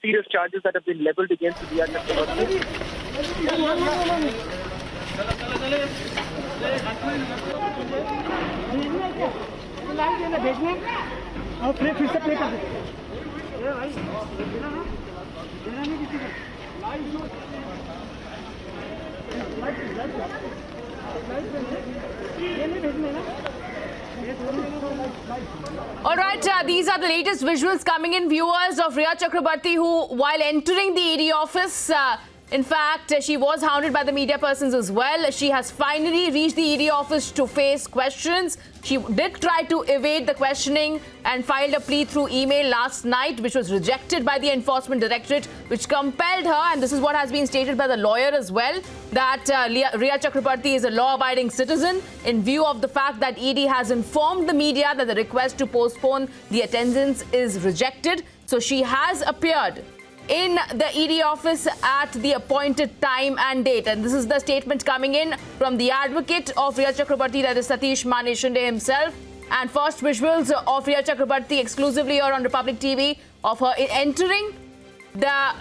serious charges that have been leveled against Rhea Chakraborty. All right, these are the latest visuals coming in, viewers, of Rhea Chakraborty, who, while entering the ED office, in fact, she was hounded by the media persons as well. She has finally reached the ED office to face questions. She did try to evade the questioning and filed a plea through email last night, which was rejected by the Enforcement Directorate, which compelled her, and this is what has been stated by the lawyer as well, that Rhea Chakraborty is a law-abiding citizen in view of the fact that ED has informed the media that the request to postpone the attendance is rejected. So she has appeared in the ED office at the appointed time and date. And this is the statement coming in from the advocate of Rhea Chakraborty, that is Satish Maneshande himself. And first visuals of Rhea Chakraborty exclusively here on Republic TV of her entering the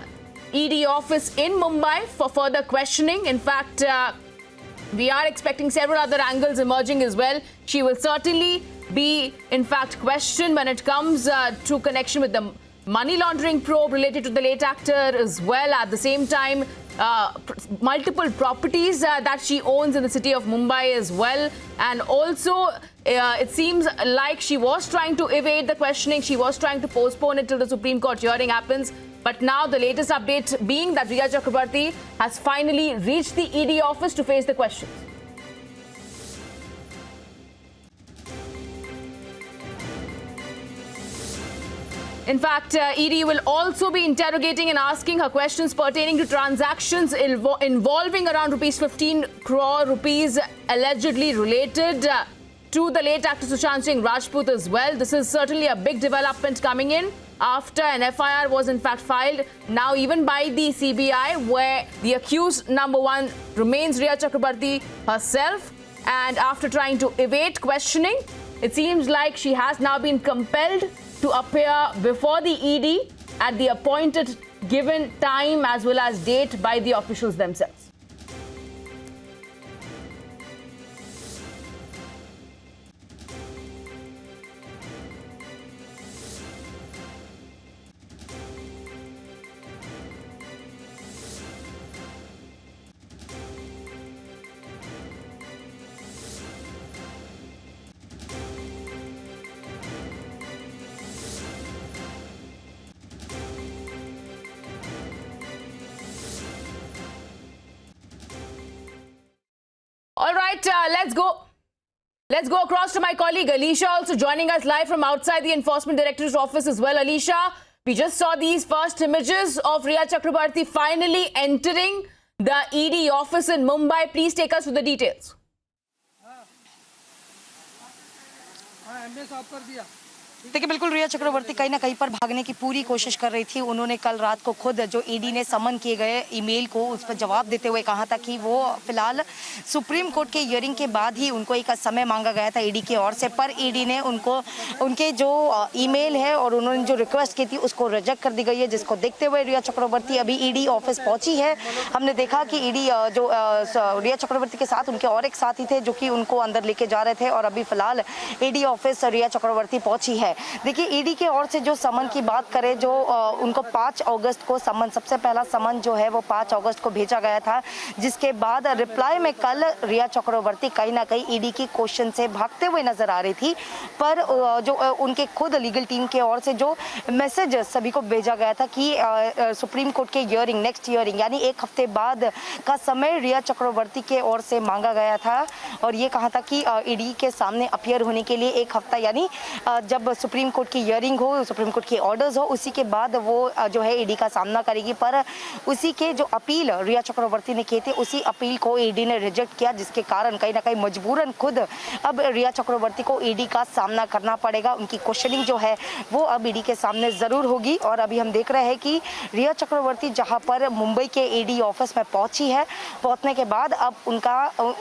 ED office in Mumbai for further questioning. In fact, we are expecting several other angles emerging as well. She will certainly be, in fact, questioned when it comes to connection with the money laundering probe related to the late actor as well. At the same time, multiple properties that she owns in the city of Mumbai as well. And also, it seems like she was trying to evade the questioning. She was trying to postpone it till the Supreme Court hearing happens. But now the latest update being that Rhea Chakraborty has finally reached the ED office to face the questions. In fact, ED will also be interrogating and asking her questions pertaining to transactions involving around 15 crore rupees allegedly related to the late actor Sushant Singh Rajput as well. This is certainly a big development coming in after an FIR was in fact filed now even by the CBI, where the accused number one remains Rhea Chakraborty herself. And after trying to evade questioning, it seems like she has now been compelled to appear before the ED at the appointed given time as well as date by the officials themselves. All right, let's go across to my colleague Alicia, also joining us live from outside the Enforcement Directorate's office as well. Alicia, we just saw these first images of Rhea Chakraborty finally entering the ED office in Mumbai. Please take us through the details. देखिए बिल्कुल रिया चक्रवर्ती कहीं ना कहीं पर भागने की पूरी कोशिश कर रही थी। उन्होंने कल रात को खुद जो ईडी ने समन किए गए ईमेल को उस पर जवाब देते हुए कहा था कि वो फिलहाल सुप्रीम कोर्ट के हियरिंग के बाद ही उनको एक समय मांगा गया था ईडी की ओर से, पर ईडी ने उनको उनके जो ईमेल है और उन्होंने जो रिक्वेस्ट की थी उसको रिजेक्ट कर दी गई है, जिसको देखते हुए रिया चक्रवर्ती अभी ईडी ऑफिस पहुंची है। हमने देखा कि ईडी जो रिया चक्रवर्ती के साथ उनके और एक साथी थे जो कि उनको अंदर लेके जा रहे थे और अभी फिलहाल ईडी ऑफिस रिया चक्रवर्ती पहुंची है। देखिए ईडी के ओर से जो समन की बात करें, जो उनको 5 अगस्त को समन, सबसे पहला समन जो है वो 5 अगस्त को भेजा गया था, जिसके बाद रिप्लाई में कल रिया चक्रवर्ती कहीं ना कहीं ईडी की क्वेश्चन से भागते हुए नजर आ रही थी। पर जो उनके खुद लीगल टीम के ओर से जो मैसेज सभी को भेजा गया था कि सुप्रीम कोर्ट के हियरिंग, नेक्स्ट हियरिंग यानी 1 हफ्ते बाद का समय रिया चक्रवर्ती के ओर से मांगा गया था और ये कहा था कि ईडी के सामने अपीयर होने के लिए 1 हफ्ता यानी जब सुप्रीम कोर्ट की हियरिंग हो, सुप्रीम कोर्ट के ऑर्डर्स हो, उसी के बाद वो जो है ईडी का सामना करेगी। पर उसी के जो अपील रिया चक्रवर्ती ने किए थे उसी अपील को ईडी ने रिजेक्ट किया, जिसके कारण कहीं ना कहीं मजबूरन खुद अब रिया चक्रवर्ती को ईडी का सामना करना पड़ेगा। उनकी क्वेश्चनिंग जो है वो अब ईडी के सामने जरूर होगी और अभी हम देख रहे हैं कि रिया चक्रवर्ती जहां पर मुंबई के ईडी ऑफिस में पहुंची है, पहुंचने के बाद अब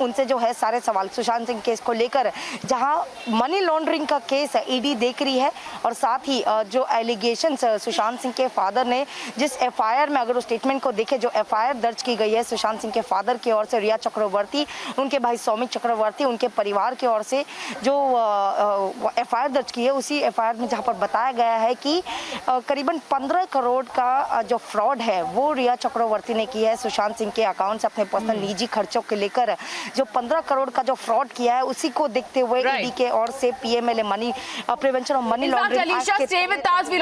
उनसे जो है सारे सवाल सुशांत सिंह केस को लेकर, जहां मनी लॉन्ड्रिंग का केस ईडी देख रही बिक्री है। और साथ ही जो एलिगेशन सुशांत सिंह के फादर ने जिस एफआईआर में, अगर उस स्टेटमेंट को देखें, जो एफआईआर दर्ज की गई है सुशांत सिंह के फादर की ओर से रिया चक्रवर्ती, उनके भाई सौमिक चक्रवर्ती, उनके परिवार की ओर से जो एफआईआर दर्ज की है, उसी एफआईआर में जहां पर बताया गया है कि करीबन 15 करोड़ का जो फ्रॉड है वो रिया चक्रवर्ती ने की है सुशांत सिंह के अकाउंट से अपने पर्सनल निजी खर्चों के लेकर। जो 15 करोड़ का जो फ्रॉड किया है उसी को देखते हुए ईडी के ओर से PMLA money prevention of money laundering act के